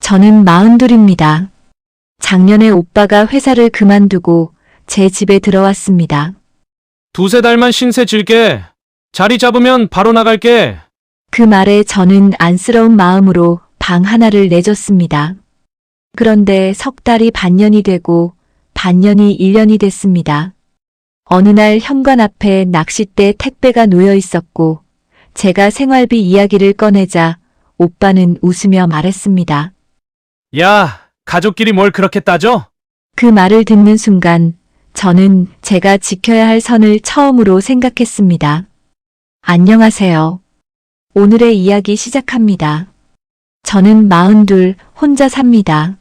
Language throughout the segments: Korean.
저는 42입니다. 작년에 오빠가 회사를 그만두고 제 집에 들어왔습니다. 두세 달만 신세 질게. 자리 잡으면 바로 나갈게. 그 말에 저는 안쓰러운 마음으로 방 하나를 내줬습니다. 그런데 석 달이 반년이 되고 반년이 1년이 됐습니다. 어느 날 현관 앞에 낚싯대 택배가 놓여 있었고 제가 생활비 이야기를 꺼내자 오빠는 웃으며 말했습니다. 야, 가족끼리 뭘 그렇게 따져? 그 말을 듣는 순간 저는 제가 지켜야 할 선을 처음으로 생각했습니다. 안녕하세요. 오늘의 이야기 시작합니다. 저는 42 혼자 삽니다.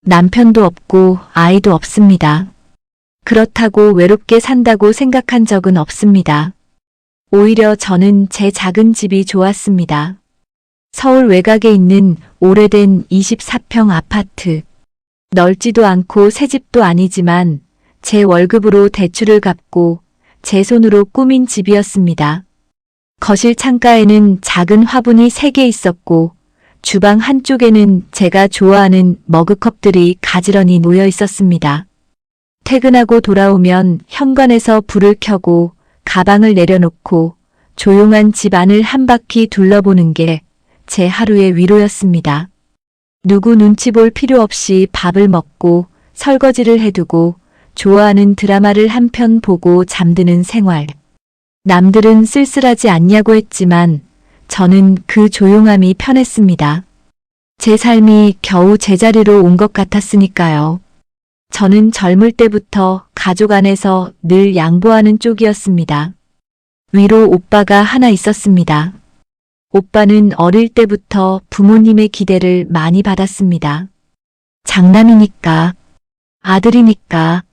남편도 없고 아이도 없습니다. 그렇다고 외롭게 산다고 생각한 적은 없습니다. 오히려 저는 제 작은 집이 좋았습니다. 서울 외곽에 있는 오래된 24평 아파트. 넓지도 않고 새 집도 아니지만 제 월급으로 대출을 갚고 제 손으로 꾸민 집이었습니다. 거실 창가에는 작은 화분이 3개 있었고 주방 한쪽에는 제가 좋아하는 머그컵들이 가지런히 놓여 있었습니다. 퇴근하고 돌아오면 현관에서 불을 켜고 가방을 내려놓고 조용한 집 안을 한 바퀴 둘러보는 게 제 하루의 위로였습니다. 누구 눈치 볼 필요 없이 밥을 먹고 설거지를 해두고 좋아하는 드라마를 한 편 보고 잠드는 생활. 남들은 쓸쓸하지 않냐고 했지만 저는 그 조용함이 편했습니다. 제 삶이 겨우 제자리로 온 것 같았으니까요. 저는 젊을 때부터 가족 안에서 늘 양보하는 쪽이었습니다. 위로 오빠가 하나 있었습니다. 오빠는 어릴 때부터 부모님의 기대를 많이 받았습니다. 장남이니까, 아들이니까,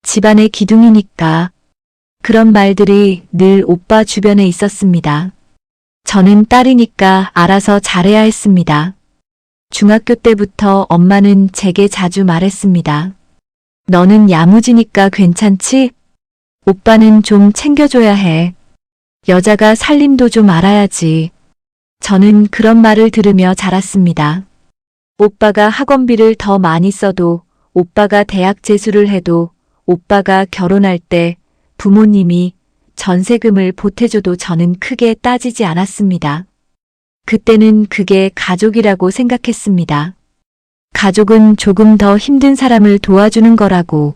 집안의 기둥이니까, 그런 말들이 늘 오빠 주변에 있었습니다. 저는 딸이니까 알아서 잘해야 했습니다. 중학교 때부터 엄마는 제게 자주 말했습니다. 너는 야무지니까 괜찮지? 오빠는 좀 챙겨줘야 해. 여자가 살림도 좀 알아야지. 저는 그런 말을 들으며 자랐습니다. 오빠가 학원비를 더 많이 써도, 오빠가 대학 재수를 해도, 오빠가 결혼할 때 부모님이 전세금을 보태줘도 저는 크게 따지지 않았습니다. 그때는 그게 가족이라고 생각했습니다. 가족은 조금 더 힘든 사람을 도와주는 거라고.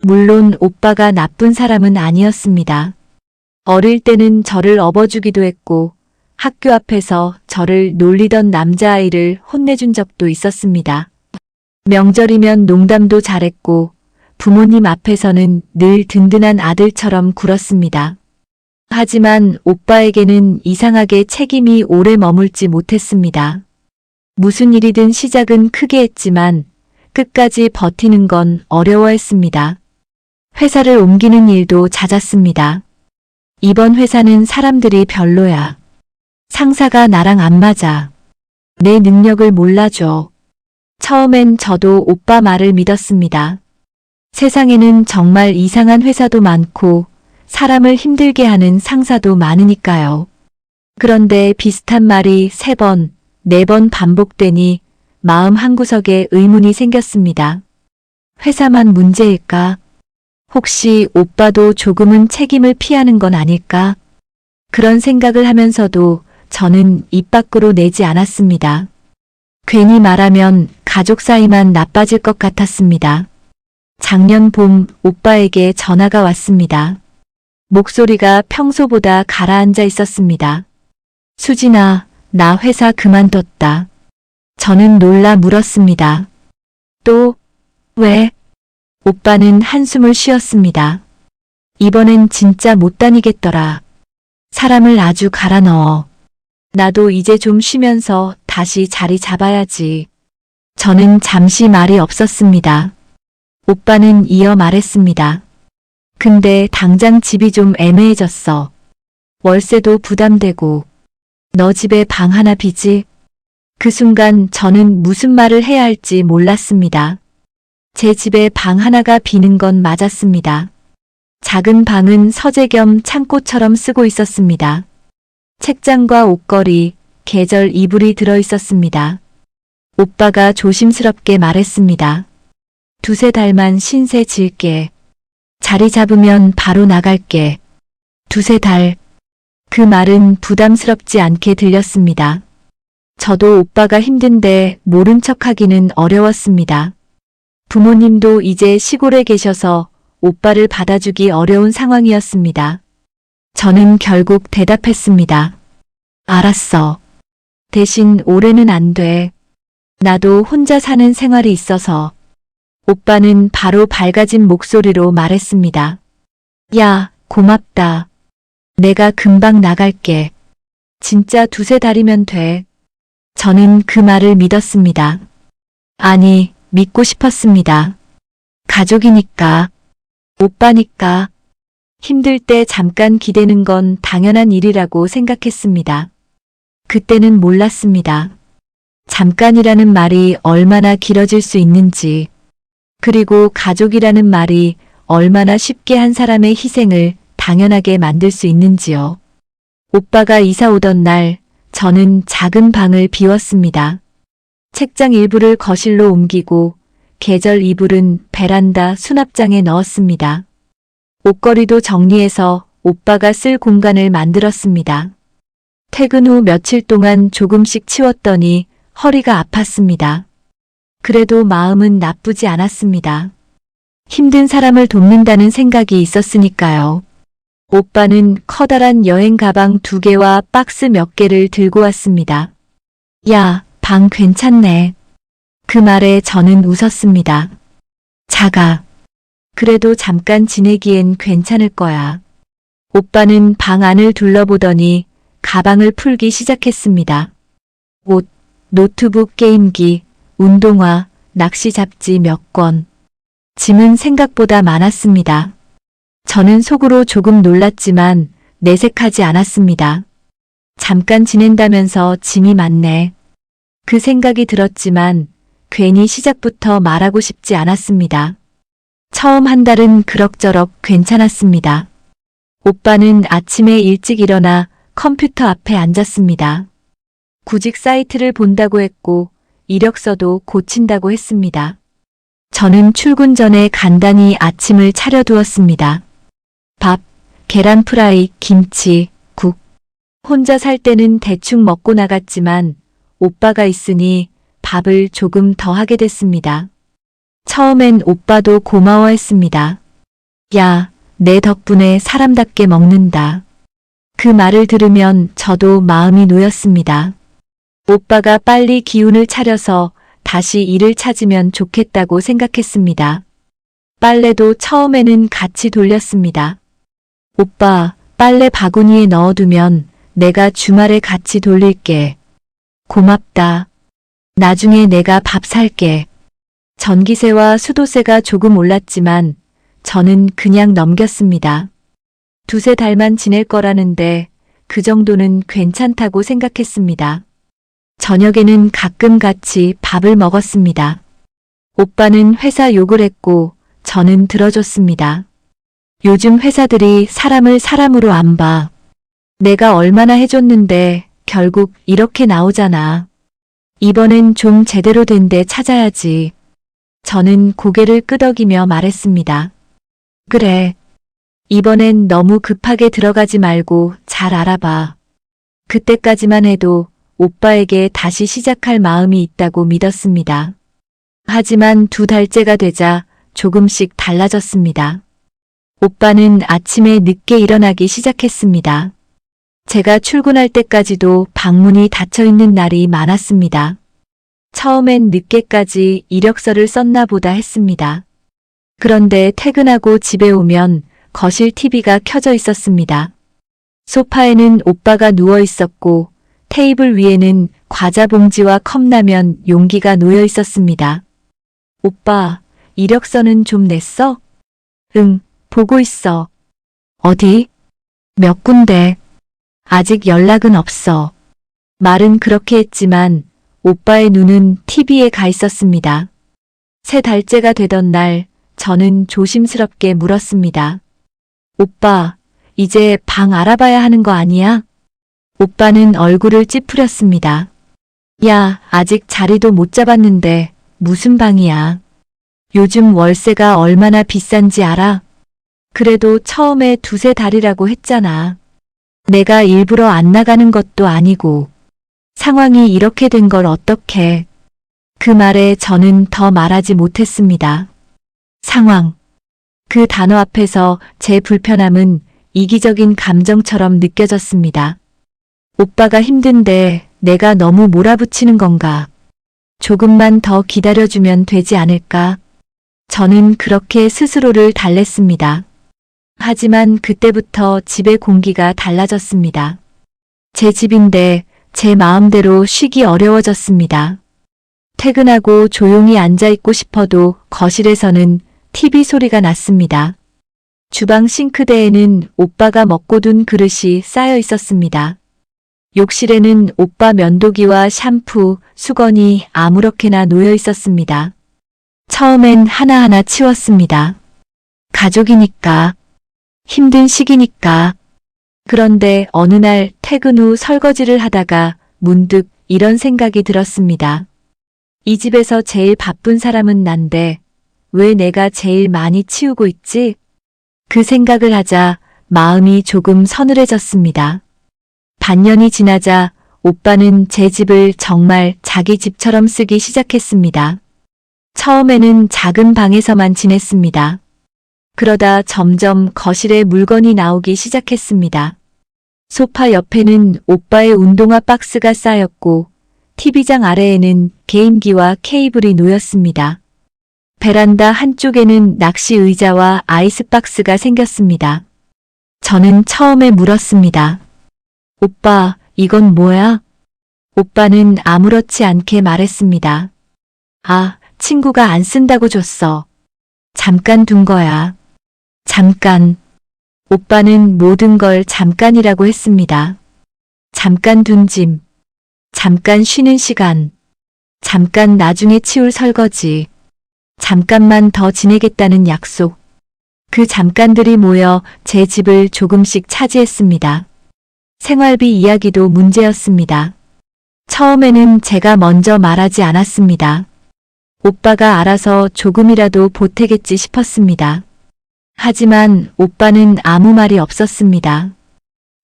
물론 오빠가 나쁜 사람은 아니었습니다. 어릴 때는 저를 업어주기도 했고 학교 앞에서 저를 놀리던 남자아이를 혼내준 적도 있었습니다. 명절이면 농담도 잘했고 부모님 앞에서는 늘 든든한 아들처럼 굴었습니다. 하지만 오빠에게는 이상하게 책임이 오래 머물지 못했습니다. 무슨 일이든 시작은 크게 했지만 끝까지 버티는 건 어려워했습니다. 회사를 옮기는 일도 잦았습니다. 이번 회사는 사람들이 별로야. 상사가 나랑 안 맞아. 내 능력을 몰라줘. 처음엔 저도 오빠 말을 믿었습니다. 세상에는 정말 이상한 회사도 많고 사람을 힘들게 하는 상사도 많으니까요. 그런데 비슷한 말이 3번, 4번 반복되니 마음 한구석에 의문이 생겼습니다. 회사만 문제일까? 혹시 오빠도 조금은 책임을 피하는 건 아닐까? 그런 생각을 하면서도 저는 입 밖으로 내지 않았습니다. 괜히 말하면 가족 사이만 나빠질 것 같았습니다. 작년 봄 오빠에게 전화가 왔습니다. 목소리가 평소보다 가라앉아 있었습니다. 수진아, 나 회사 그만뒀다. 저는 놀라 물었습니다. 또, 왜? 오빠는 한숨을 쉬었습니다. 이번엔 진짜 못 다니겠더라. 사람을 아주 갈아 넣어. 나도 이제 좀 쉬면서 다시 자리 잡아야지. 저는 잠시 말이 없었습니다. 오빠는 이어 말했습니다. 근데 당장 집이 좀 애매해졌어. 월세도 부담되고. 너 집에 방 하나 비지? 그 순간 저는 무슨 말을 해야 할지 몰랐습니다. 제 집에 방 하나가 비는 건 맞았습니다. 작은 방은 서재 겸 창고처럼 쓰고 있었습니다. 책장과 옷걸이, 계절 이불이 들어 있었습니다. 오빠가 조심스럽게 말했습니다. 두세 달만 신세 질게. 자리 잡으면 바로 나갈게. 두세 달. 그 말은 부담스럽지 않게 들렸습니다. 저도 오빠가 힘든데 모른 척하기는 어려웠습니다. 부모님도 이제 시골에 계셔서 오빠를 받아주기 어려운 상황이었습니다. 저는 결국 대답했습니다. 알았어. 대신 올해는 안 돼. 나도 혼자 사는 생활이 있어서. 오빠는 바로 밝아진 목소리로 말했습니다. 야, 고맙다. 내가 금방 나갈게. 진짜 두세 달이면 돼. 저는 그 말을 믿었습니다. 아니, 믿고 싶었습니다. 가족이니까, 오빠니까, 힘들 때 잠깐 기대는 건 당연한 일이라고 생각했습니다. 그때는 몰랐습니다. 잠깐이라는 말이 얼마나 길어질 수 있는지, 그리고 가족이라는 말이 얼마나 쉽게 한 사람의 희생을 당연하게 만들 수 있는지요. 오빠가 이사 오던 날, 저는 작은 방을 비웠습니다. 책장 일부를 거실로 옮기고 계절 이불은 베란다 수납장에 넣었습니다. 옷걸이도 정리해서 오빠가 쓸 공간을 만들었습니다. 퇴근 후 며칠 동안 조금씩 치웠더니 허리가 아팠습니다. 그래도 마음은 나쁘지 않았습니다. 힘든 사람을 돕는다는 생각이 있었으니까요. 오빠는 커다란 여행 가방 2개와 박스 몇 개를 들고 왔습니다. 야, 방 괜찮네. 그 말에 저는 웃었습니다. 작아. 그래도 잠깐 지내기엔 괜찮을 거야. 오빠는 방 안을 둘러보더니 가방을 풀기 시작했습니다. 옷, 노트북, 게임기, 운동화, 낚시 잡지 몇 권. 짐은 생각보다 많았습니다. 저는 속으로 조금 놀랐지만 내색하지 않았습니다. 잠깐 지낸다면서 짐이 많네. 그 생각이 들었지만 괜히 시작부터 말하고 싶지 않았습니다. 처음 한 달은 그럭저럭 괜찮았습니다. 오빠는 아침에 일찍 일어나 컴퓨터 앞에 앉았습니다. 구직 사이트를 본다고 했고 이력서도 고친다고 했습니다. 저는 출근 전에 간단히 아침을 차려두었습니다. 밥, 계란 프라이, 김치, 국. 혼자 살 때는 대충 먹고 나갔지만 오빠가 있으니 밥을 조금 더 하게 됐습니다. 처음엔 오빠도 고마워했습니다. 야, 내 덕분에 사람답게 먹는다. 그 말을 들으면 저도 마음이 놓였습니다. 오빠가 빨리 기운을 차려서 다시 일을 찾으면 좋겠다고 생각했습니다. 빨래도 처음에는 같이 돌렸습니다. 오빠, 빨래 바구니에 넣어두면 내가 주말에 같이 돌릴게. 고맙다. 나중에 내가 밥 살게. 전기세와 수도세가 조금 올랐지만 저는 그냥 넘겼습니다. 두세 달만 지낼 거라는데 그 정도는 괜찮다고 생각했습니다. 저녁에는 가끔 같이 밥을 먹었습니다. 오빠는 회사 욕을 했고 저는 들어줬습니다. 요즘 회사들이 사람을 사람으로 안 봐. 내가 얼마나 해줬는데 결국 이렇게 나오잖아. 이번엔 좀 제대로 된 데 찾아야지. 저는 고개를 끄덕이며 말했습니다. 그래. 이번엔 너무 급하게 들어가지 말고 잘 알아봐. 그때까지만 해도 오빠에게 다시 시작할 마음이 있다고 믿었습니다. 하지만 2달째가 되자 조금씩 달라졌습니다. 오빠는 아침에 늦게 일어나기 시작했습니다. 제가 출근할 때까지도 방문이 닫혀 있는 날이 많았습니다. 처음엔 늦게까지 이력서를 썼나 보다 했습니다. 그런데 퇴근하고 집에 오면 거실 TV가 켜져 있었습니다. 소파에는 오빠가 누워 있었고 테이블 위에는 과자 봉지와 컵라면 용기가 놓여 있었습니다. 오빠, 이력서는 좀 냈어? 응, 보고 있어. 어디? 몇 군데? 아직 연락은 없어. 말은 그렇게 했지만 오빠의 눈은 TV에 가 있었습니다. 3달째가 되던 날 저는 조심스럽게 물었습니다. 오빠, 이제 방 알아봐야 하는 거 아니야? 오빠는 얼굴을 찌푸렸습니다. 야, 아직 자리도 못 잡았는데 무슨 방이야. 요즘 월세가 얼마나 비싼지 알아? 그래도 처음에 두세 달이라고 했잖아. 내가 일부러 안 나가는 것도 아니고. 상황이 이렇게 된 걸 어떡해. 그 말에 저는 더 말하지 못했습니다. 상황. 그 단어 앞에서 제 불편함은 이기적인 감정처럼 느껴졌습니다. 오빠가 힘든데 내가 너무 몰아붙이는 건가? 조금만 더 기다려주면 되지 않을까? 저는 그렇게 스스로를 달랬습니다. 하지만 그때부터 집의 공기가 달라졌습니다. 제 집인데 제 마음대로 쉬기 어려워졌습니다. 퇴근하고 조용히 앉아있고 싶어도 거실에서는 TV 소리가 났습니다. 주방 싱크대에는 오빠가 먹고 둔 그릇이 쌓여 있었습니다. 욕실에는 오빠 면도기와 샴푸, 수건이 아무렇게나 놓여 있었습니다. 처음엔 하나하나 치웠습니다. 가족이니까, 힘든 시기니까. 그런데 어느 날 퇴근 후 설거지를 하다가 문득 이런 생각이 들었습니다. 이 집에서 제일 바쁜 사람은 난데 왜 내가 제일 많이 치우고 있지? 그 생각을 하자 마음이 조금 서늘해졌습니다. 반년이 지나자 오빠는 제 집을 정말 자기 집처럼 쓰기 시작했습니다. 처음에는 작은 방에서만 지냈습니다. 그러다 점점 거실에 물건이 나오기 시작했습니다. 소파 옆에는 오빠의 운동화 박스가 쌓였고 TV장 아래에는 게임기와 케이블이 놓였습니다. 베란다 한쪽에는 낚시 의자와 아이스박스가 생겼습니다. 저는 처음에 물었습니다. 오빠, 이건 뭐야? 오빠는 아무렇지 않게 말했습니다. 아, 친구가 안 쓴다고 줬어. 잠깐 둔 거야. 잠깐. 오빠는 모든 걸 잠깐이라고 했습니다. 잠깐 둔 짐. 잠깐 쉬는 시간. 잠깐 나중에 치울 설거지. 잠깐만 더 지내겠다는 약속. 그 잠깐들이 모여 제 집을 조금씩 차지했습니다. 생활비 이야기도 문제였습니다. 처음에는 제가 먼저 말하지 않았습니다. 오빠가 알아서 조금이라도 보태겠지 싶었습니다. 하지만 오빠는 아무 말이 없었습니다.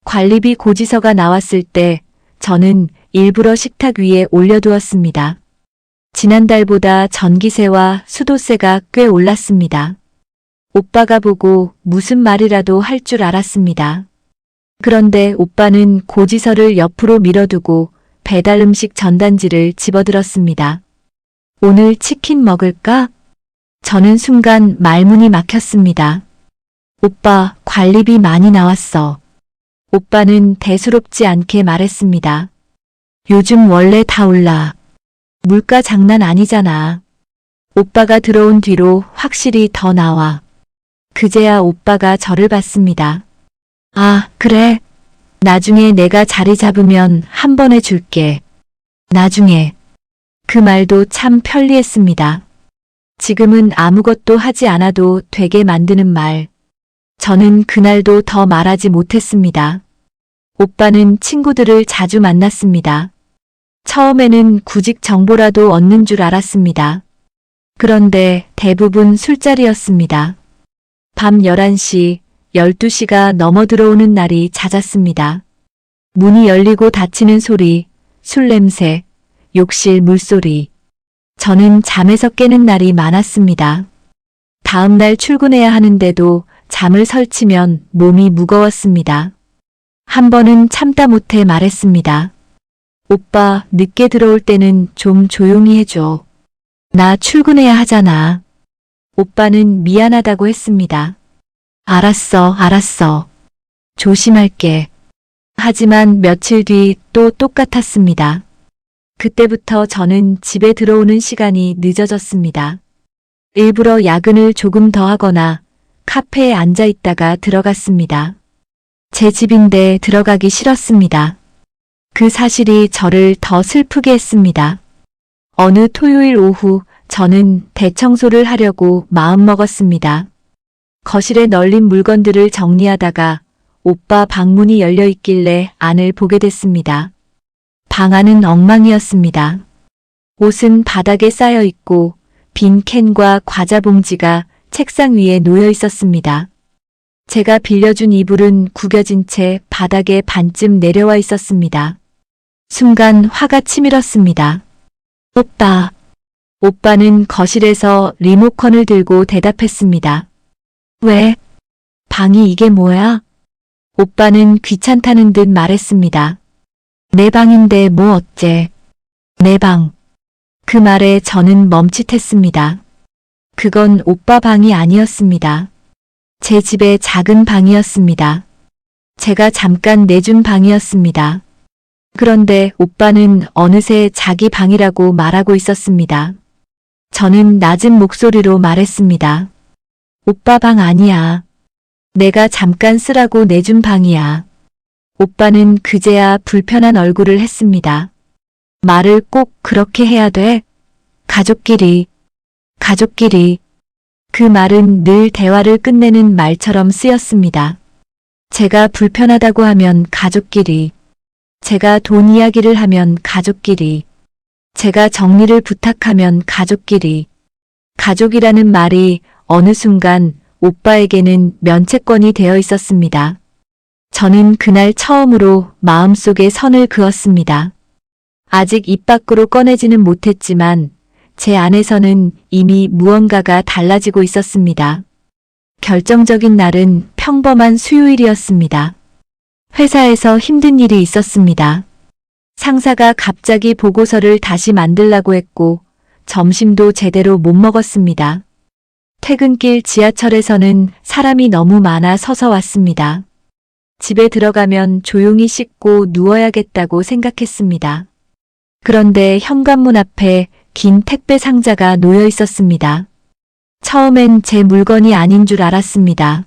관리비 고지서가 나왔을 때 저는 일부러 식탁 위에 올려두었습니다. 지난달보다 전기세와 수도세가 꽤 올랐습니다. 오빠가 보고 무슨 말이라도 할 줄 알았습니다. 그런데 오빠는 고지서를 옆으로 밀어두고 배달 음식 전단지를 집어들었습니다. 오늘 치킨 먹을까? 저는 순간 말문이 막혔습니다. 오빠, 관리비 많이 나왔어. 오빠는 대수롭지 않게 말했습니다. 요즘 원래 다 올라. 물가 장난 아니잖아. 오빠가 들어온 뒤로 확실히 더 나와. 그제야 오빠가 저를 봤습니다. 아, 그래. 나중에 내가 자리 잡으면 한 번에 줄게. 나중에. 그 말도 참 편리했습니다. 지금은 아무것도 하지 않아도 되게 만드는 말. 저는 그날도 더 말하지 못했습니다. 오빠는 친구들을 자주 만났습니다. 처음에는 구직 정보라도 얻는 줄 알았습니다. 그런데 대부분 술자리였습니다. 밤 11시, 12시가 넘어 들어오는 날이 잦았습니다. 문이 열리고 닫히는 소리, 술 냄새, 욕실 물소리. 저는 잠에서 깨는 날이 많았습니다. 다음 날 출근해야 하는데도 잠을 설치면 몸이 무거웠습니다. 한 번은 참다 못해 말했습니다. 오빠, 늦게 들어올 때는 좀 조용히 해줘. 나 출근해야 하잖아. 오빠는 미안하다고 했습니다. 알았어, 알았어. 조심할게. 하지만 며칠 뒤 또 똑같았습니다. 그때부터 저는 집에 들어오는 시간이 늦어졌습니다. 일부러 야근을 조금 더 하거나 카페에 앉아 있다가 들어갔습니다. 제 집인데 들어가기 싫었습니다. 그 사실이 저를 더 슬프게 했습니다. 어느 토요일 오후 저는 대청소를 하려고 마음먹었습니다. 거실에 널린 물건들을 정리하다가 오빠 방문이 열려 있길래 안을 보게 됐습니다. 방 안은 엉망이었습니다. 옷은 바닥에 쌓여 있고 빈 캔과 과자 봉지가 책상 위에 놓여 있었습니다. 제가 빌려준 이불은 구겨진 채 바닥에 반쯤 내려와 있었습니다. 순간 화가 치밀었습니다. 오빠. 오빠는 거실에서 리모컨을 들고 대답했습니다. 왜? 방이 이게 뭐야? 오빠는 귀찮다는 듯 말했습니다. 내 방인데 뭐 어째? 내 방. 그 말에 저는 멈칫했습니다. 그건 오빠 방이 아니었습니다. 제 집의 작은 방이었습니다. 제가 잠깐 내준 방이었습니다. 그런데 오빠는 어느새 자기 방이라고 말하고 있었습니다. 저는 낮은 목소리로 말했습니다. 오빠 방 아니야. 내가 잠깐 쓰라고 내준 방이야. 오빠는 그제야 불편한 얼굴을 했습니다. 말을 꼭 그렇게 해야 돼? 가족끼리. 그 말은 늘 대화를 끝내는 말처럼 쓰였습니다. 제가 불편하다고 하면 가족끼리. 제가 돈 이야기를 하면 가족끼리. 제가 정리를 부탁하면 가족끼리. 가족이라는 말이 어느 순간 오빠에게는 면책권이 되어 있었습니다. 저는 그날 처음으로 마음속에 선을 그었습니다. 아직 입 밖으로 꺼내지는 못했지만 제 안에서는 이미 무언가가 달라지고 있었습니다. 결정적인 날은 평범한 수요일이었습니다. 회사에서 힘든 일이 있었습니다. 상사가 갑자기 보고서를 다시 만들라고 했고 점심도 제대로 못 먹었습니다. 퇴근길 지하철에서는 사람이 너무 많아 서서 왔습니다. 집에 들어가면 조용히 씻고 누워야겠다고 생각했습니다. 그런데 현관문 앞에 긴 택배 상자가 놓여 있었습니다. 처음엔 제 물건이 아닌 줄 알았습니다.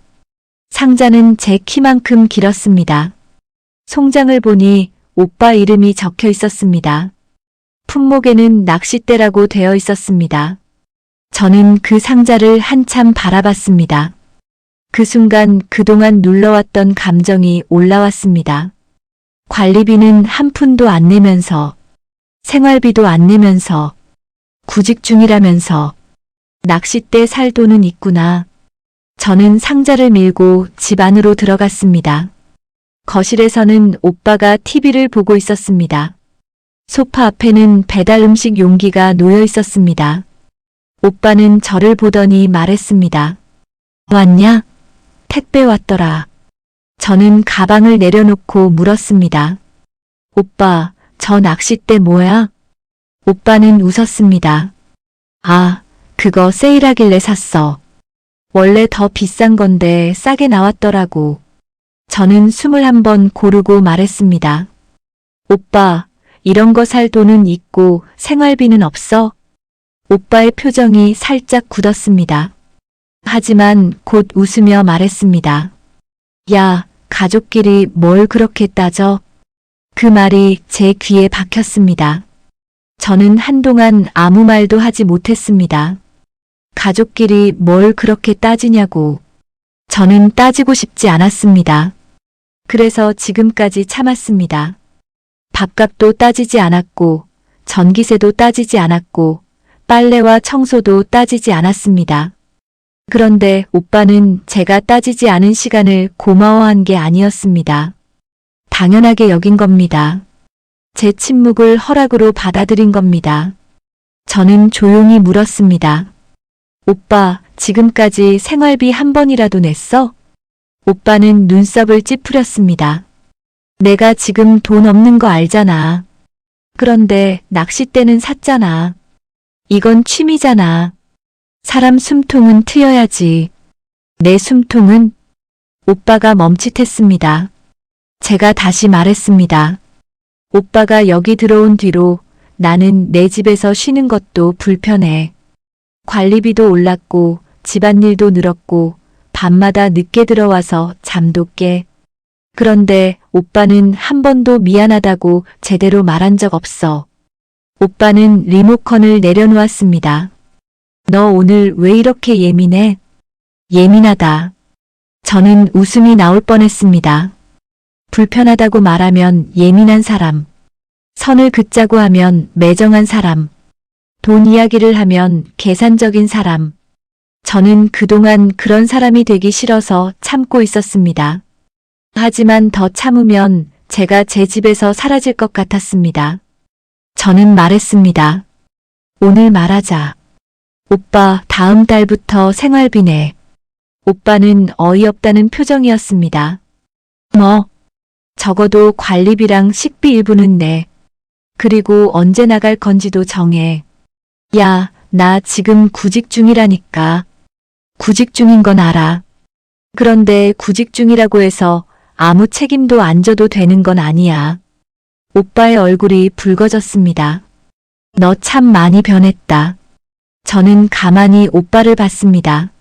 상자는 제 키만큼 길었습니다. 송장을 보니 오빠 이름이 적혀 있었습니다. 품목에는 낚싯대라고 되어 있었습니다. 저는 그 상자를 한참 바라봤습니다. 그 순간 그동안 눌러왔던 감정이 올라왔습니다. 관리비는 한 푼도 안 내면서, 생활비도 안 내면서, 구직 중이라면서, 낚싯대 살 돈은 있구나. 저는 상자를 밀고 집 안으로 들어갔습니다. 거실에서는 오빠가 TV를 보고 있었습니다. 소파 앞에는 배달 음식 용기가 놓여 있었습니다. 오빠는 저를 보더니 말했습니다. 왔냐? 택배 왔더라. 저는 가방을 내려놓고 물었습니다. 오빠, 저 낚싯대 뭐야? 오빠는 웃었습니다. 아, 그거 세일하길래 샀어. 원래 더 비싼 건데 싸게 나왔더라고. 저는 21번 고르고 말했습니다. 오빠, 이런 거 살 돈은 있고 생활비는 없어? 오빠의 표정이 살짝 굳었습니다. 하지만 곧 웃으며 말했습니다. 야, 가족끼리 뭘 그렇게 따져? 그 말이 제 귀에 박혔습니다. 저는 한동안 아무 말도 하지 못했습니다. 가족끼리 뭘 그렇게 따지냐고. 저는 따지고 싶지 않았습니다. 그래서 지금까지 참았습니다. 밥값도 따지지 않았고, 전기세도 따지지 않았고, 빨래와 청소도 따지지 않았습니다. 그런데 오빠는 제가 따지지 않은 시간을 고마워한 게 아니었습니다. 당연하게 여긴 겁니다. 제 침묵을 허락으로 받아들인 겁니다. 저는 조용히 물었습니다. 오빠, 지금까지 생활비 한 번이라도 냈어? 오빠는 눈썹을 찌푸렸습니다. 내가 지금 돈 없는 거 알잖아. 그런데 낚싯대는 샀잖아. 이건 취미잖아. 사람 숨통은 트여야지. 내 숨통은? 오빠가 멈칫했습니다. 제가 다시 말했습니다. 오빠가 여기 들어온 뒤로 나는 내 집에서 쉬는 것도 불편해. 관리비도 올랐고 집안일도 늘었고 밤마다 늦게 들어와서 잠도 깨. 그런데 오빠는 한 번도 미안하다고 제대로 말한 적 없어. 오빠는 리모컨을 내려놓았습니다. 너 오늘 왜 이렇게 예민해? 예민하다. 저는 웃음이 나올 뻔했습니다. 불편하다고 말하면 예민한 사람. 선을 긋자고 하면 매정한 사람, 돈 이야기를 하면 계산적인 사람. 저는 그동안 그런 사람이 되기 싫어서 참고 있었습니다. 하지만 더 참으면 제가 제 집에서 사라질 것 같았습니다. 저는 말했습니다. 오늘 말하자. 오빠, 다음 달부터 생활비 내. 오빠는 어이없다는 표정이었습니다. 뭐? 적어도 관리비랑 식비 일부는 내. 그리고 언제 나갈 건지도 정해. 야, 나 지금 구직 중이라니까. 구직 중인 건 알아. 그런데 구직 중이라고 해서 아무 책임도 안 져도 되는 건 아니야. 오빠의 얼굴이 붉어졌습니다. 너 참 많이 변했다. 저는 가만히 오빠를 봤습니다.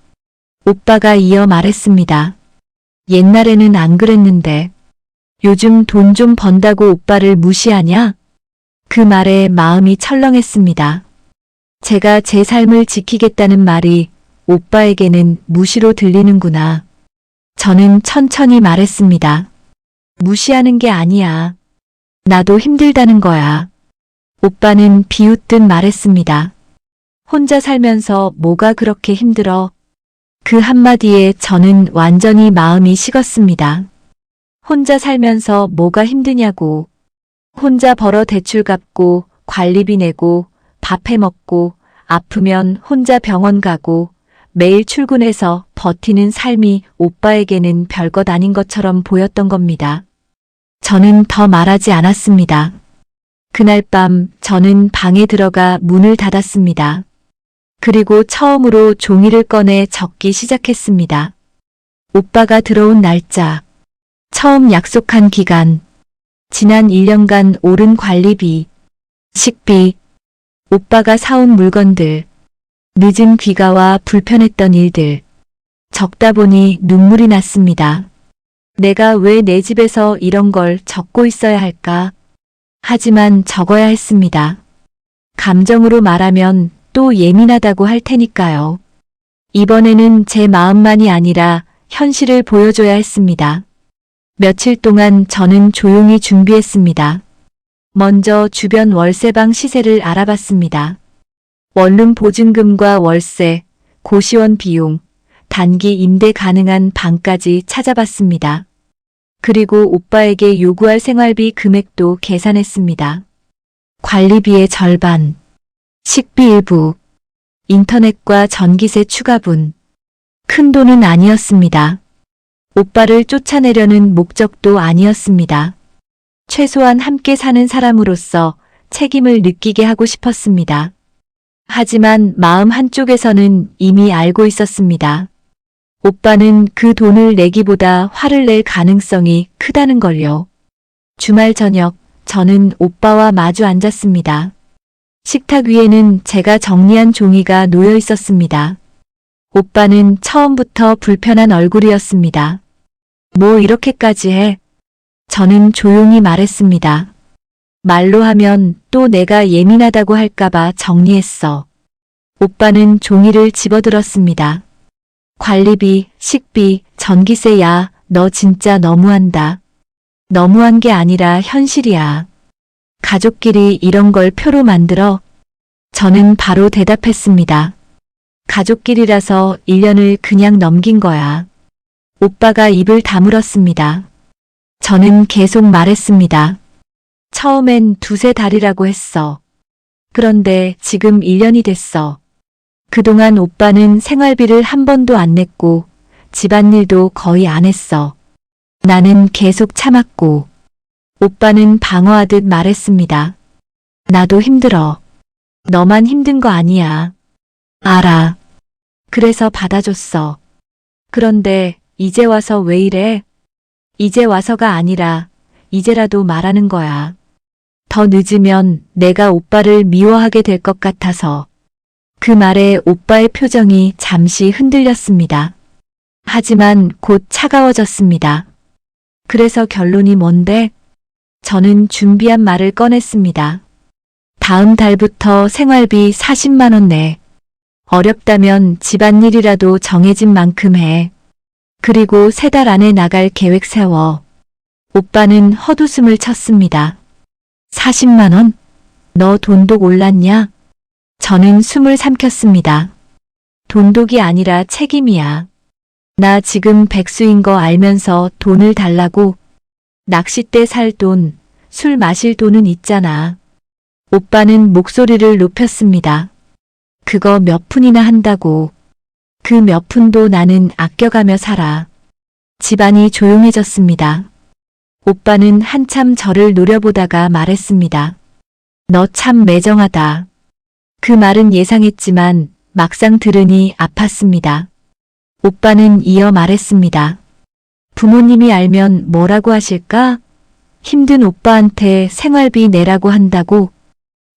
오빠가 이어 말했습니다. 옛날에는 안 그랬는데. 요즘 돈 좀 번다고 오빠를 무시하냐? 그 말에 마음이 철렁했습니다. 제가 제 삶을 지키겠다는 말이 오빠에게는 무시로 들리는구나. 저는 천천히 말했습니다. 무시하는 게 아니야. 나도 힘들다는 거야. 오빠는 비웃듯 말했습니다. 혼자 살면서 뭐가 그렇게 힘들어? 그 한마디에 저는 완전히 마음이 식었습니다. 혼자 살면서 뭐가 힘드냐고. 혼자 벌어 대출 갚고 관리비 내고 밥 해 먹고 아프면 혼자 병원 가고 매일 출근해서 버티는 삶이 오빠에게는 별것 아닌 것처럼 보였던 겁니다. 저는 더 말하지 않았습니다. 그날 밤 저는 방에 들어가 문을 닫았습니다. 그리고 처음으로 종이를 꺼내 적기 시작했습니다. 오빠가 들어온 날짜, 처음 약속한 기간, 지난 1년간 오른 관리비, 식비, 오빠가 사온 물건들, 늦은 귀가와 불편했던 일들. 적다 보니 눈물이 났습니다. 내가 왜 내 집에서 이런 걸 적고 있어야 할까? 하지만 적어야 했습니다. 감정으로 말하면 또 예민하다고 할 테니까요. 이번에는 제 마음만이 아니라 현실을 보여줘야 했습니다. 며칠 동안 저는 조용히 준비했습니다. 먼저 주변 월세방 시세를 알아봤습니다. 원룸 보증금과 월세, 고시원 비용, 단기 임대 가능한 방까지 찾아봤습니다. 그리고 오빠에게 요구할 생활비 금액도 계산했습니다. 관리비의 절반, 식비 일부, 인터넷과 전기세 추가분. 큰 돈은 아니었습니다. 오빠를 쫓아내려는 목적도 아니었습니다. 최소한 함께 사는 사람으로서 책임을 느끼게 하고 싶었습니다. 하지만 마음 한쪽에서는 이미 알고 있었습니다. 오빠는 그 돈을 내기보다 화를 낼 가능성이 크다는 걸요. 주말 저녁, 저는 오빠와 마주 앉았습니다. 식탁 위에는 제가 정리한 종이가 놓여 있었습니다. 오빠는 처음부터 불편한 얼굴이었습니다. 뭐 이렇게까지 해? 저는 조용히 말했습니다. 말로 하면 또 내가 예민하다고 할까봐 정리했어. 오빠는 종이를 집어들었습니다. 관리비, 식비, 전기세야. 너 진짜 너무한다. 너무한 게 아니라 현실이야. 가족끼리 이런 걸 표로 만들어? 저는 바로 대답했습니다. 가족끼리라서 1년을 그냥 넘긴 거야. 오빠가 입을 다물었습니다. 저는 계속 말했습니다. 처음엔 2-3달이라고 했어. 그런데 지금 1년이 됐어. 그동안 오빠는 생활비를 한 번도 안 냈고 집안일도 거의 안 했어. 나는 계속 참았고 오빠는 방어하듯 말했습니다. 나도 힘들어. 너만 힘든 거 아니야. 알아. 그래서 받아줬어. 그런데 이제 와서 왜 이래? 이제 와서가 아니라 이제라도 말하는 거야. 더 늦으면 내가 오빠를 미워하게 될 것 같아서. 그 말에 오빠의 표정이 잠시 흔들렸습니다. 하지만 곧 차가워졌습니다. 그래서 결론이 뭔데? 저는 준비한 말을 꺼냈습니다. 다음 달부터 생활비 40만 원 내. 어렵다면 집안일이라도 정해진 만큼 해. 그리고 3달 안에 나갈 계획 세워. 오빠는 헛웃음을 쳤습니다. 40만 원? 너 돈독 올랐냐? 저는 숨을 삼켰습니다. 돈독이 아니라 책임이야. 나 지금 백수인 거 알면서 돈을 달라고? 낚싯대 살 돈, 술 마실 돈은 있잖아. 오빠는 목소리를 높였습니다. 그거 몇 푼이나 한다고. 그 몇 푼도 나는 아껴가며 살아. 집안이 조용해졌습니다. 오빠는 한참 저를 노려보다가 말했습니다. 너 참 매정하다. 그 말은 예상했지만 막상 들으니 아팠습니다. 오빠는 이어 말했습니다. 부모님이 알면 뭐라고 하실까? 힘든 오빠한테 생활비 내라고 한다고?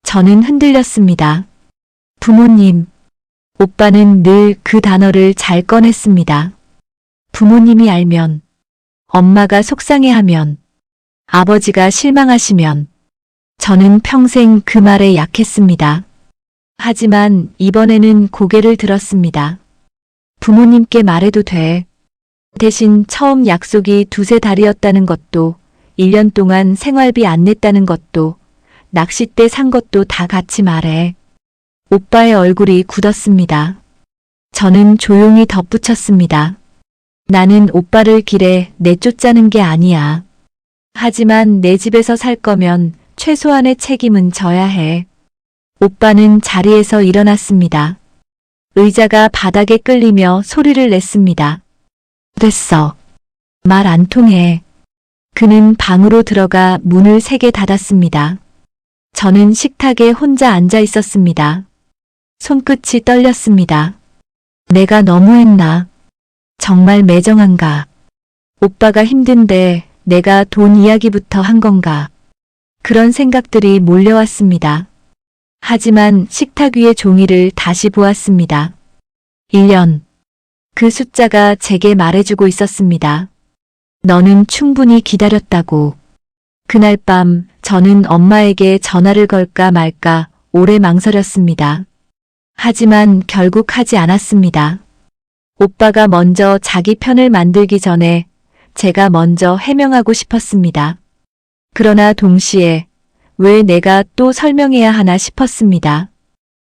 저는 흔들렸습니다. 부모님. 오빠는 늘 그 단어를 잘 꺼냈습니다. 부모님이 알면, 엄마가 속상해하면, 아버지가 실망하시면, 저는 평생 그 말에 약했습니다. 하지만 이번에는 고개를 들었습니다. 부모님께 말해도 돼. 대신 처음 약속이 2-3달이었다는 것도, 1년 동안 생활비 안 냈다는 것도, 낚싯대 산 것도 다 같이 말해. 오빠의 얼굴이 굳었습니다. 저는 조용히 덧붙였습니다. 나는 오빠를 길에 내쫓자는 게 아니야. 하지만 내 집에서 살 거면 최소한의 책임은 져야 해. 오빠는 자리에서 일어났습니다. 의자가 바닥에 끌리며 소리를 냈습니다. 됐어. 말 안 통해. 그는 방으로 들어가 문을 3개 닫았습니다. 저는 식탁에 혼자 앉아 있었습니다. 손끝이 떨렸습니다. 내가 너무했나? 정말 매정한가? 오빠가 힘든데 내가 돈 이야기부터 한 건가? 그런 생각들이 몰려왔습니다. 하지만 식탁 위의 종이를 다시 보았습니다. 1년. 그 숫자가 제게 말해주고 있었습니다. 너는 충분히 기다렸다고. 그날 밤 저는 엄마에게 전화를 걸까 말까 오래 망설였습니다. 하지만 결국 하지 않았습니다. 오빠가 먼저 자기 편을 만들기 전에 제가 먼저 해명하고 싶었습니다. 그러나 동시에 왜 내가 또 설명해야 하나 싶었습니다.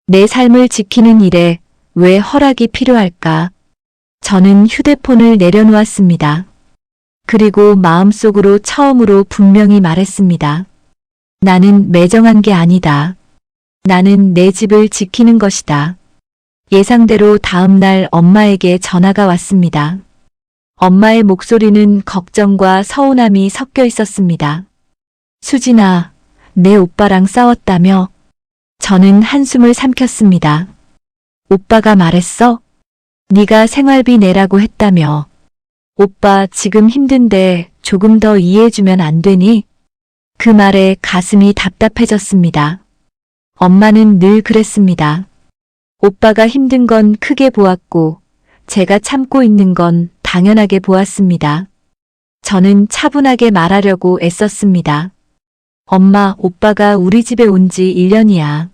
내 삶을 지키는 일에 왜 허락이 필요할까? 저는 휴대폰을 내려놓았습니다. 그리고 마음속으로 처음으로 분명히 말했습니다. 나는 매정한 게 아니다. 나는 내 집을 지키는 것이다. 예상대로 다음 날 엄마에게 전화가 왔습니다. 엄마의 목소리는 걱정과 서운함이 섞여 있었습니다. 수진아, 내 오빠랑 싸웠다며? 저는 한숨을 삼켰습니다. 오빠가 말했어? 네가 생활비 내라고 했다며. 오빠 지금 힘든데 조금 더 이해해주면 안 되니? 그 말에 가슴이 답답해졌습니다. 엄마는 늘 그랬습니다. 오빠가 힘든 건 크게 보았고 제가 참고 있는 건 당연하게 보았습니다. 저는 차분하게 말하려고 애썼습니다. 엄마, 오빠가 우리 집에 온 지 1년이야.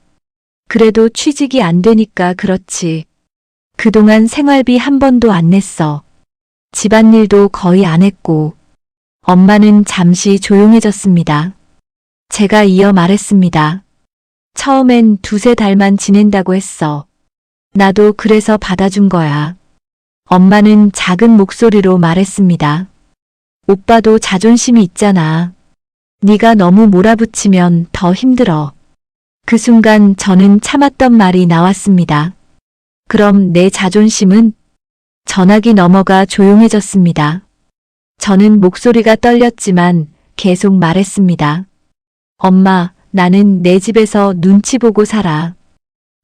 그래도 취직이 안 되니까 그렇지. 그동안 생활비 한 번도 안 냈어. 집안일도 거의 안 했고. 엄마는 잠시 조용해졌습니다. 제가 이어 말했습니다. 처음엔 2-3달만 지낸다고 했어. 나도 그래서 받아준 거야. 엄마는 작은 목소리로 말했습니다. 오빠도 자존심이 있잖아. 네가 너무 몰아붙이면 더 힘들어. 그 순간 저는 참았던 말이 나왔습니다. 그럼 내 자존심은? 전화기 넘어가 조용해졌습니다. 저는 목소리가 떨렸지만 계속 말했습니다. 엄마, 나는 내 집에서 눈치 보고 살아.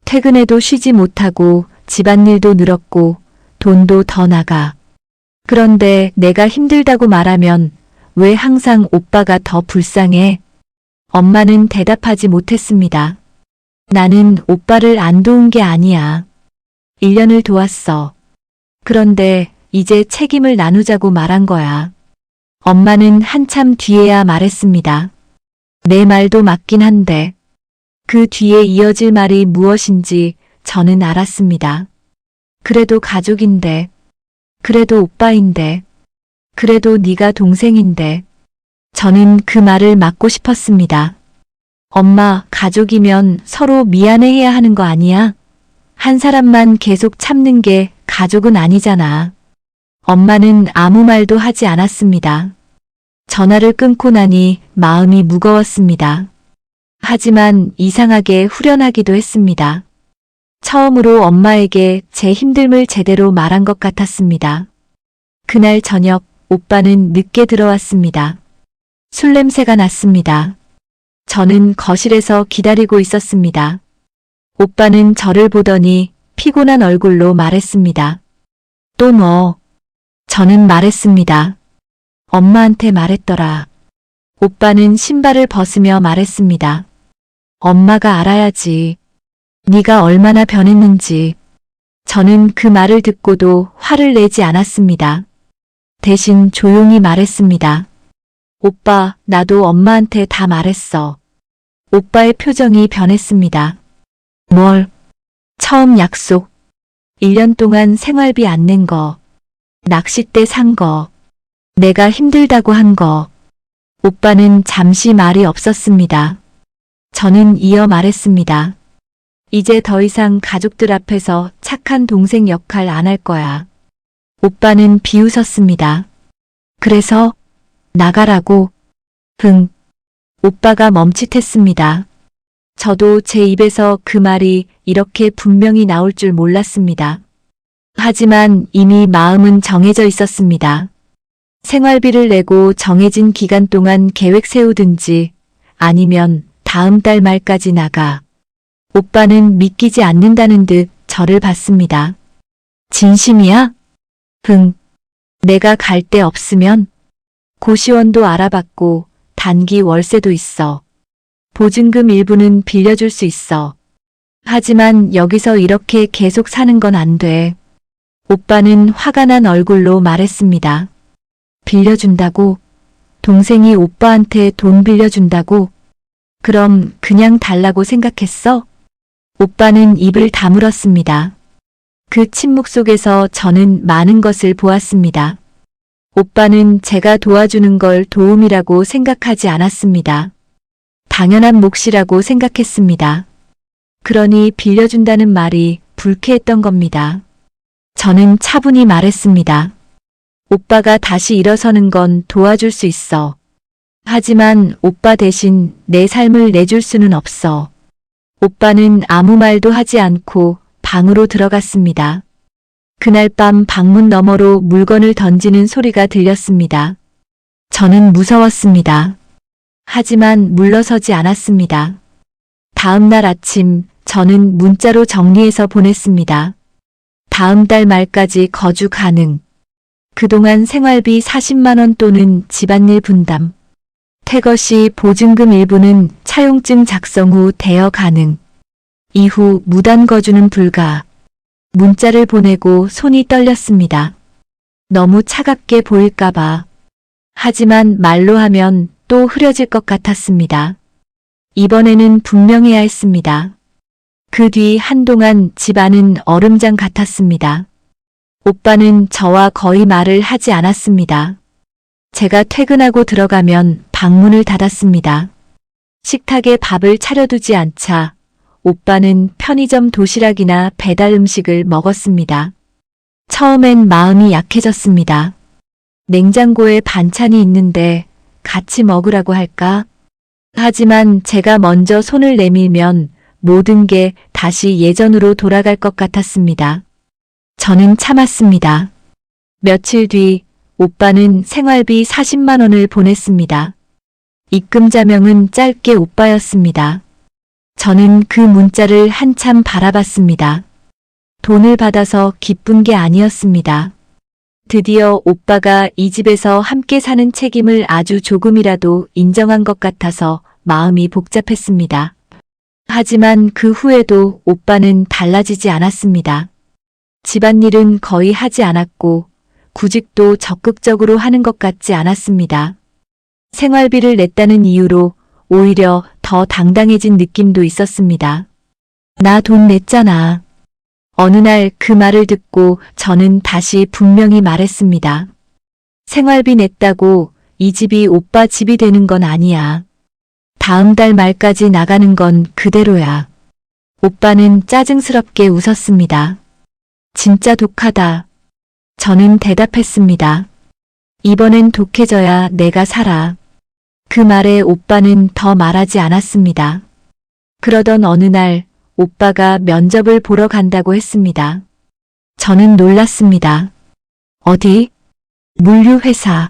퇴근해도 쉬지 못하고 집안일도 늘었고 돈도 더 나가. 그런데 내가 힘들다고 말하면 왜 항상 오빠가 더 불쌍해? 엄마는 대답하지 못했습니다. 나는 오빠를 안 도운 게 아니야. 1년을 도왔어. 그런데 이제 책임을 나누자고 말한 거야. 엄마는 한참 뒤에야 말했습니다. 내 말도 맞긴 한데. 그 뒤에 이어질 말이 무엇인지 저는 알았습니다. 그래도 가족인데. 그래도 오빠인데. 그래도 네가 동생인데. 저는 그 말을 막고 싶었습니다. 엄마, 가족이면 서로 미안해해야 하는 거 아니야? 한 사람만 계속 참는 게 가족은 아니잖아. 엄마는 아무 말도 하지 않았습니다. 전화를 끊고 나니 마음이 무거웠습니다. 하지만 이상하게 후련하기도 했습니다. 처음으로 엄마에게 제 힘듦을 제대로 말한 것 같았습니다. 그날 저녁 오빠는 늦게 들어왔습니다. 술 냄새가 났습니다. 저는 거실에서 기다리고 있었습니다. 오빠는 저를 보더니 피곤한 얼굴로 말했습니다. 또 뭐? 저는 말했습니다. 엄마한테 말했더라. 오빠는 신발을 벗으며 말했습니다. 엄마가 알아야지. 네가 얼마나 변했는지. 저는 그 말을 듣고도 화를 내지 않았습니다. 대신 조용히 말했습니다. 오빠, 나도 엄마한테 다 말했어. 오빠의 표정이 변했습니다. 뭘? 처음 약속. 1년 동안 생활비 안 낸 거. 낚싯대 산 거. 내가 힘들다고 한 거. 오빠는 잠시 말이 없었습니다. 저는 이어 말했습니다. 이제 더 이상 가족들 앞에서 착한 동생 역할 안 할 거야. 오빠는 비웃었습니다. 그래서 나가라고? 흥. 오빠가 멈칫했습니다. 저도 제 입에서 그 말이 이렇게 분명히 나올 줄 몰랐습니다. 하지만 이미 마음은 정해져 있었습니다. 생활비를 내고 정해진 기간 동안 계획 세우든지 아니면 다음 달 말까지 나가. 오빠는 믿기지 않는다는 듯 저를 봤습니다. 진심이야? 흥. 내가 갈 데 없으면? 고시원도 알아봤고 단기 월세도 있어. 보증금 일부는 빌려줄 수 있어. 하지만 여기서 이렇게 계속 사는 건 안 돼. 오빠는 화가 난 얼굴로 말했습니다. 빌려준다고? 동생이 오빠한테 돈 빌려준다고? 그럼 그냥 달라고 생각했어? 오빠는 입을 다물었습니다. 그 침묵 속에서 저는 많은 것을 보았습니다. 오빠는 제가 도와주는 걸 도움이라고 생각하지 않았습니다. 당연한 몫이라고 생각했습니다. 그러니 빌려준다는 말이 불쾌했던 겁니다. 저는 차분히 말했습니다. 오빠가 다시 일어서는 건 도와줄 수 있어. 하지만 오빠 대신 내 삶을 내줄 수는 없어. 오빠는 아무 말도 하지 않고 방으로 들어갔습니다. 그날 밤 방문 너머로 물건을 던지는 소리가 들렸습니다. 저는 무서웠습니다. 하지만 물러서지 않았습니다. 다음 날 아침 저는 문자로 정리해서 보냈습니다. 다음 달 말까지 거주 가능. 그동안 생활비 40만 원 또는 집안일 분담. 퇴거 시 보증금 일부는 차용증 작성 후 대여 가능. 이후 무단 거주는 불가. 문자를 보내고 손이 떨렸습니다. 너무 차갑게 보일까봐. 하지만 말로 하면 또 흐려질 것 같았습니다. 이번에는 분명해야 했습니다. 그 뒤 한동안 집안은 얼음장 같았습니다. 오빠는 저와 거의 말을 하지 않았습니다. 제가 퇴근하고 들어가면 방문을 닫았습니다. 식탁에 밥을 차려두지 않자 오빠는 편의점 도시락이나 배달 음식을 먹었습니다. 처음엔 마음이 약해졌습니다. 냉장고에 반찬이 있는데 같이 먹으라고 할까? 하지만 제가 먼저 손을 내밀면 모든 게 다시 예전으로 돌아갈 것 같았습니다. 저는 참았습니다. 며칠 뒤 오빠는 생활비 40만 원을 보냈습니다. 입금 자명은 짧게 오빠였습니다. 저는 그 문자를 한참 바라봤습니다. 돈을 받아서 기쁜 게 아니었습니다. 드디어 오빠가 이 집에서 함께 사는 책임을 아주 조금이라도 인정한 것 같아서 마음이 복잡했습니다. 하지만 그 후에도 오빠는 달라지지 않았습니다. 집안일은 거의 하지 않았고 구직도 적극적으로 하는 것 같지 않았습니다. 생활비를 냈다는 이유로 오히려 더 당당해진 느낌도 있었습니다. 나 돈 냈잖아. 어느 날 그 말을 듣고 저는 다시 분명히 말했습니다. 생활비 냈다고 이 집이 오빠 집이 되는 건 아니야. 다음 달 말까지 나가는 건 그대로야. 오빠는 짜증스럽게 웃었습니다. 진짜 독하다. 저는 대답했습니다. 이번엔 독해져야 내가 살아. 그 말에 오빠는 더 말하지 않았습니다. 그러던 어느 날 오빠가 면접을 보러 간다고 했습니다. 저는 놀랐습니다. 어디? 물류회사.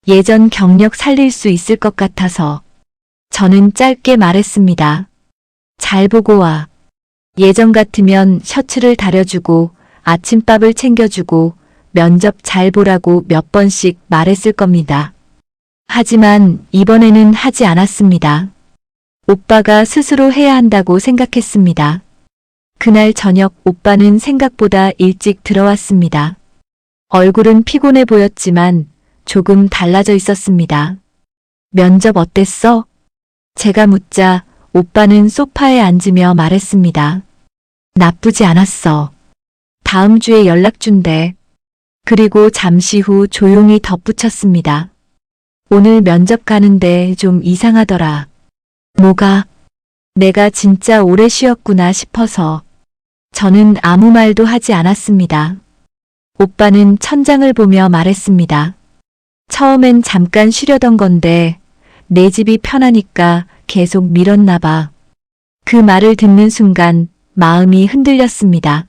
예전 경력 살릴 수 있을 것 같아서. 저는 짧게 말했습니다. 잘 보고 와. 예전 같으면 셔츠를 다려주고 아침밥을 챙겨주고 면접 잘 보라고 몇 번씩 말했을 겁니다. 하지만 이번에는 하지 않았습니다. 오빠가 스스로 해야 한다고 생각했습니다. 그날 저녁 오빠는 생각보다 일찍 들어왔습니다. 얼굴은 피곤해 보였지만 조금 달라져 있었습니다. 면접 어땠어? 제가 묻자 오빠는 소파에 앉으며 말했습니다. 나쁘지 않았어. 다음 주에 연락 준대. 그리고 잠시 후 조용히 덧붙였습니다. 오늘 면접 가는데 좀 이상하더라. 뭐가? 내가 진짜 오래 쉬었구나 싶어서. 저는 아무 말도 하지 않았습니다. 오빠는 천장을 보며 말했습니다. 처음엔 잠깐 쉬려던 건데 내 집이 편하니까 계속 미뤘나 봐. 그 말을 듣는 순간 마음이 흔들렸습니다.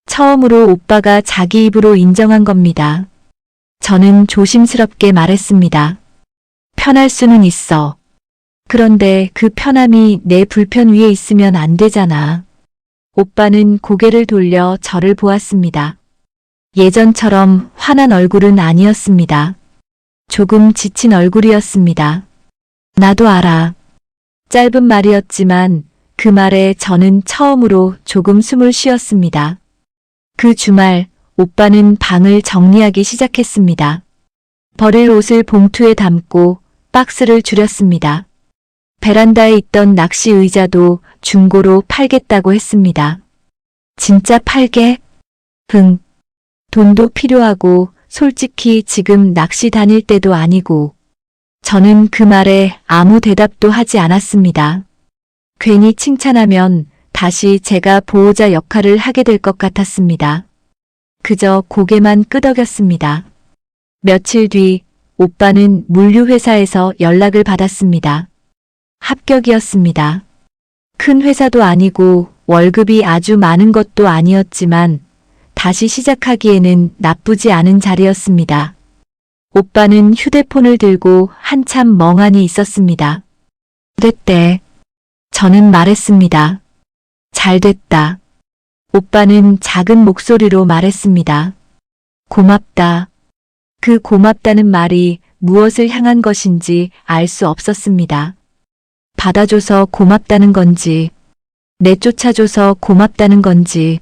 처음으로 오빠가 자기 입으로 인정한 겁니다. 저는 조심스럽게 말했습니다. 편할 수는 있어. 그런데 그 편함이 내 불편 위에 있으면 안 되잖아. 오빠는 고개를 돌려 저를 보았습니다. 예전처럼 환한 얼굴은 아니었습니다. 조금 지친 얼굴이었습니다. 나도 알아. 짧은 말이었지만 그 말에 저는 처음으로 조금 숨을 쉬었습니다. 그 주말 오빠는 방을 정리하기 시작했습니다. 버릴 옷을 봉투에 담고 박스를 줄였습니다. 베란다에 있던 낚시 의자도 중고로 팔겠다고 했습니다. 진짜 팔게? 응. 돈도 필요하고 솔직히 지금 낚시 다닐 때도 아니고. 저는 그 말에 아무 대답도 하지 않았습니다. 괜히 칭찬하면 다시 제가 보호자 역할을 하게 될 것 같았습니다. 그저 고개만 끄덕였습니다. 며칠 뒤 오빠는 물류회사에서 연락을 받았습니다. 합격이었습니다. 큰 회사도 아니고 월급이 아주 많은 것도 아니었지만 다시 시작하기에는 나쁘지 않은 자리였습니다. 오빠는 휴대폰을 들고 한참 멍하니 있었습니다. 됐대. 저는 말했습니다. 잘 됐다. 오빠는 작은 목소리로 말했습니다. 고맙다. 그 고맙다는 말이 무엇을 향한 것인지 알 수 없었습니다. 받아줘서 고맙다는 건지, 내쫓아줘서 고맙다는 건지,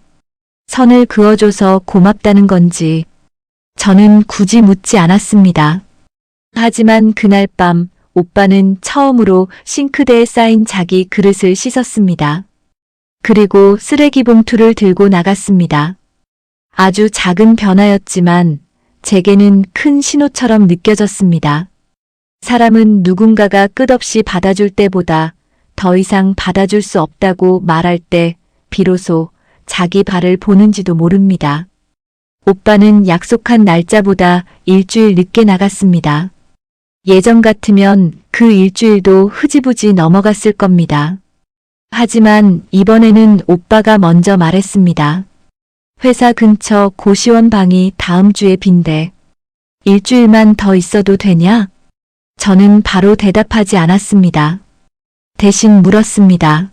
선을 그어줘서 고맙다는 건지, 저는 굳이 묻지 않았습니다. 하지만 그날 밤 오빠는 처음으로 싱크대에 쌓인 자기 그릇을 씻었습니다. 그리고 쓰레기 봉투를 들고 나갔습니다. 아주 작은 변화였지만 제게는 큰 신호처럼 느껴졌습니다. 사람은 누군가가 끝없이 받아줄 때보다 더 이상 받아줄 수 없다고 말할 때 비로소 자기 발을 보는지도 모릅니다. 오빠는 약속한 날짜보다 일주일 늦게 나갔습니다. 예전 같으면 그 일주일도 흐지부지 넘어갔을 겁니다. 하지만 이번에는 오빠가 먼저 말했습니다. 회사 근처 고시원 방이 다음 주에 빈대. 일주일만 더 있어도 되냐? 저는 바로 대답하지 않았습니다. 대신 물었습니다.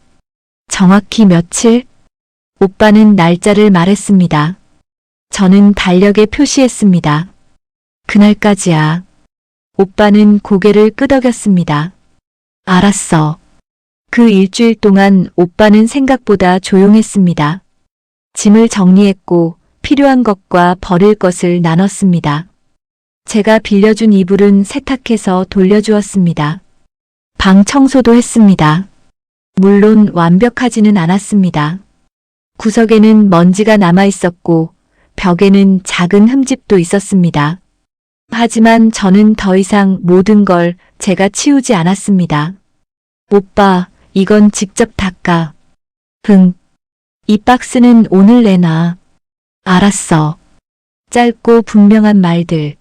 정확히 며칠? 오빠는 날짜를 말했습니다. 저는 달력에 표시했습니다. 그날까지야. 오빠는 고개를 끄덕였습니다. 알았어. 그 일주일 동안 오빠는 생각보다 조용했습니다. 짐을 정리했고 필요한 것과 버릴 것을 나눴습니다. 제가 빌려준 이불은 세탁해서 돌려주었습니다. 방 청소도 했습니다. 물론 완벽하지는 않았습니다. 구석에는 먼지가 남아 있었고 벽에는 작은 흠집도 있었습니다. 하지만 저는 더 이상 모든 걸 제가 치우지 않았습니다. 오빠, 이건 직접 닦아. 응. 이 박스는 오늘 내놔. 알았어. 짧고 분명한 말들.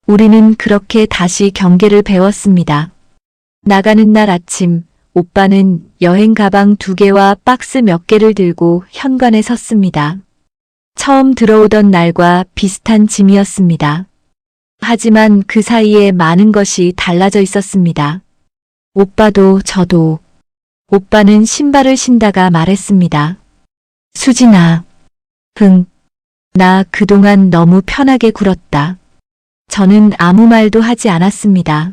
우리는 그렇게 다시 경계를 배웠습니다. 나가는 날 아침, 오빠는 여행 가방 2개와 박스 몇 개를 들고 현관에 섰습니다. 처음 들어오던 날과 비슷한 짐이었습니다. 하지만 그 사이에 많은 것이 달라져 있었습니다. 오빠도 저도. 오빠는 신발을 신다가 말했습니다. 수진아. 응. 나 그동안 너무 편하게 굴었다. 저는 아무 말도 하지 않았습니다.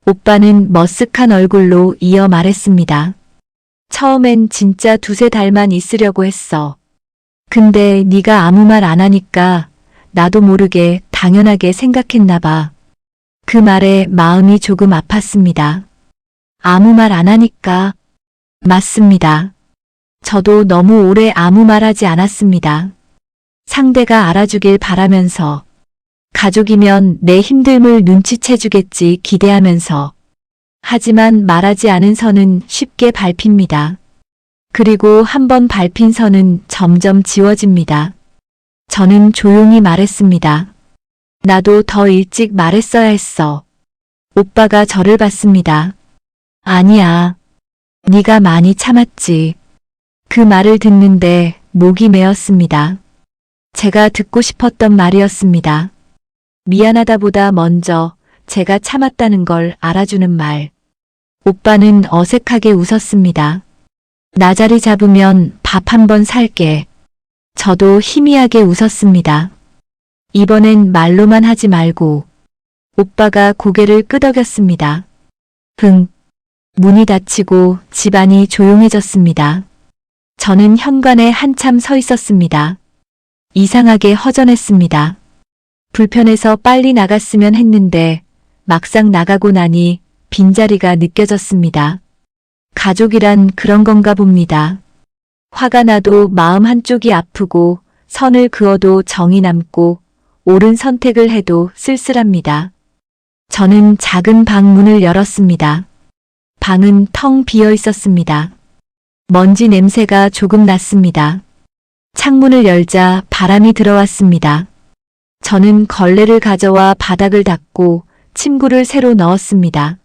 오빠는 머쓱한 얼굴로 이어 말했습니다. 처음엔 진짜 2-3달만 있으려고 했어. 근데 네가 아무 말 안 하니까 나도 모르게 당연하게 생각했나 봐. 그 말에 마음이 조금 아팠습니다. 아무 말 안 하니까. 맞습니다. 저도 너무 오래 아무 말 하지 않았습니다. 상대가 알아주길 바라면서, 가족이면 내 힘듦을 눈치채주겠지 기대하면서. 하지만 말하지 않은 선은 쉽게 밟힙니다. 그리고 한번 밟힌 선은 점점 지워집니다. 저는 조용히 말했습니다. 나도 더 일찍 말했어야 했어. 오빠가 저를 봤습니다. 아니야. 네가 많이 참았지. 그 말을 듣는데 목이 메었습니다. 제가 듣고 싶었던 말이었습니다. 미안하다보다 먼저 제가 참았다는 걸 알아주는 말. 오빠는 어색하게 웃었습니다. 나 자리 잡으면 밥 한 번 살게. 저도 희미하게 웃었습니다. 이번엔 말로만 하지 말고. 오빠가 고개를 끄덕였습니다. 응. 문이 닫히고 집안이 조용해졌습니다. 저는 현관에 한참 서 있었습니다. 이상하게 허전했습니다. 불편해서 빨리 나갔으면 했는데 막상 나가고 나니 빈자리가 느껴졌습니다. 가족이란 그런 건가 봅니다. 화가 나도 마음 한쪽이 아프고 선을 그어도 정이 남고 옳은 선택을 해도 쓸쓸합니다. 저는 작은 방 문을 열었습니다. 방은 텅 비어 있었습니다. 먼지 냄새가 조금 났습니다. 창문을 열자 바람이 들어왔습니다. 저는 걸레를 가져와 바닥을 닦고 침구를 새로 넣었습니다.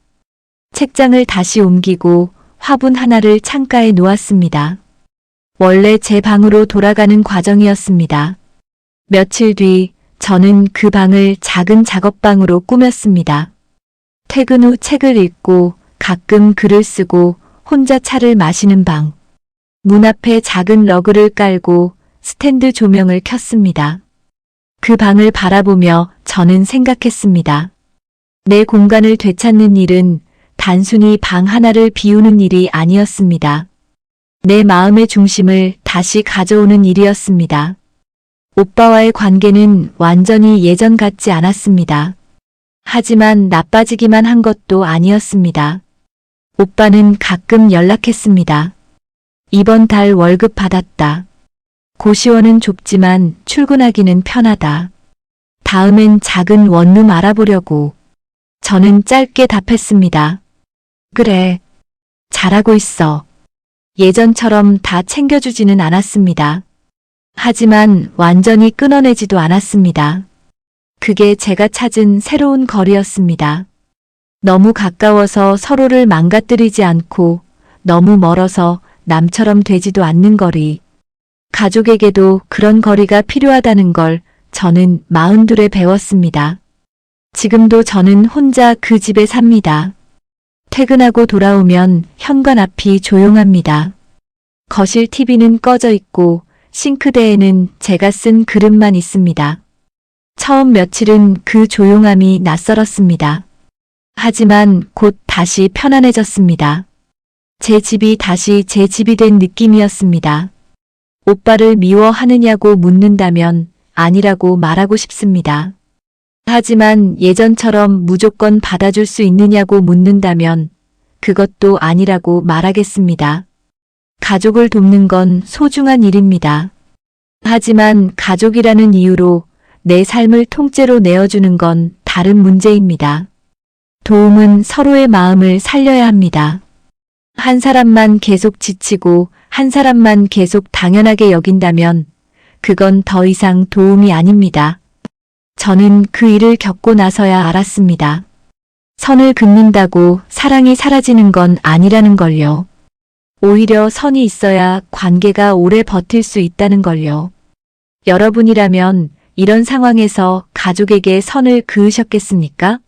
책장을 다시 옮기고 화분 하나를 창가에 놓았습니다. 원래 제 방으로 돌아가는 과정이었습니다. 며칠 뒤 저는 그 방을 작은 작업방으로 꾸몄습니다. 퇴근 후 책을 읽고 가끔 글을 쓰고 혼자 차를 마시는 방. 문 앞에 작은 러그를 깔고 스탠드 조명을 켰습니다. 그 방을 바라보며 저는 생각했습니다. 내 공간을 되찾는 일은 단순히 방 하나를 비우는 일이 아니었습니다. 내 마음의 중심을 다시 가져오는 일이었습니다. 오빠와의 관계는 완전히 예전 같지 않았습니다. 하지만 나빠지기만 한 것도 아니었습니다. 오빠는 가끔 연락했습니다. 이번 달 월급 받았다. 고시원은 좁지만 출근하기는 편하다. 다음엔 작은 원룸 알아보려고. 저는 짧게 답했습니다. 그래. 잘하고 있어. 예전처럼 다 챙겨주지는 않았습니다. 하지만 완전히 끊어내지도 않았습니다. 그게 제가 찾은 새로운 거리였습니다. 너무 가까워서 서로를 망가뜨리지 않고 너무 멀어서 남처럼 되지도 않는 거리. 가족에게도 그런 거리가 필요하다는 걸 저는 42에 배웠습니다. 지금도 저는 혼자 그 집에 삽니다. 퇴근하고 돌아오면 현관 앞이 조용합니다. 거실 TV는 꺼져 있고 싱크대에는 제가 쓴 그릇만 있습니다. 처음 며칠은 그 조용함이 낯설었습니다. 하지만 곧 다시 편안해졌습니다. 제 집이 다시 제 집이 된 느낌이었습니다. 오빠를 미워하느냐고 묻는다면 아니라고 말하고 싶습니다. 하지만 예전처럼 무조건 받아줄 수 있느냐고 묻는다면 그것도 아니라고 말하겠습니다. 가족을 돕는 건 소중한 일입니다. 하지만 가족이라는 이유로 내 삶을 통째로 내어주는 건 다른 문제입니다. 도움은 서로의 마음을 살려야 합니다. 한 사람만 계속 지치고 한 사람만 계속 당연하게 여긴다면 그건 더 이상 도움이 아닙니다. 저는 그 일을 겪고 나서야 알았습니다. 선을 긋는다고 사랑이 사라지는 건 아니라는 걸요. 오히려 선이 있어야 관계가 오래 버틸 수 있다는 걸요. 여러분이라면 이런 상황에서 가족에게 선을 그으셨겠습니까?